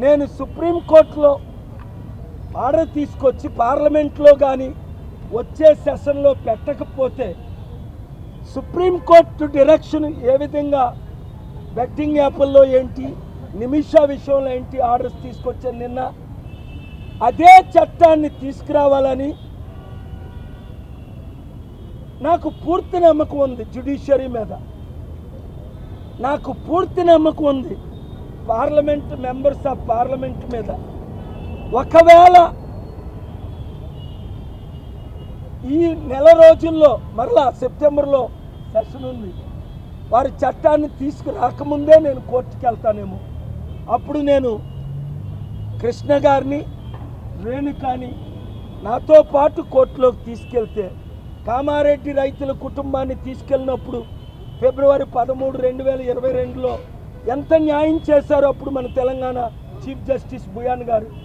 నేను సుప్రీంకోర్టులో ఆర్డర్ తీసుకొచ్చి పార్లమెంట్లో కానీ వచ్చే సెషన్లో పెట్టకపోతే సుప్రీంకోర్టు డైరెక్షన్ ఏ విధంగా బెట్టింగ్ యాప్ల్లో ఏంటి, నిమిషా విషయంలో ఏంటి ఆర్డర్స్ తీసుకొచ్చాను నిన్న, అదే చట్టాన్ని తీసుకురావాలని నాకు పూర్తి నమ్మకం ఉంది. జ్యుడిషియరీ మీద నాకు పూర్తి నమ్మకం ఉంది. పార్లమెంట్ మెంబర్స్ ఆఫ్ పార్లమెంట్ మీద ఒకవేళ ఈ నెల రోజుల్లో మరలా సెప్టెంబర్లో సెషన్ ఉంది, వారి చట్టాన్ని తీసుకురాకముందే నేను కోర్టుకి వెళ్తానేమో. అప్పుడు నేను కృష్ణ గారిని, రేణుకాని నాతో పాటు కోర్టులోకి తీసుకెళ్తే కామారెడ్డి రైతుల కుటుంబాన్ని తీసుకెళ్ళినప్పుడు ఫిబ్రవరి 13, 2022లో ఎంత న్యాయం చేశారో అప్పుడు మన తెలంగాణ చీఫ్ జస్టిస్ బుయాన్ గారు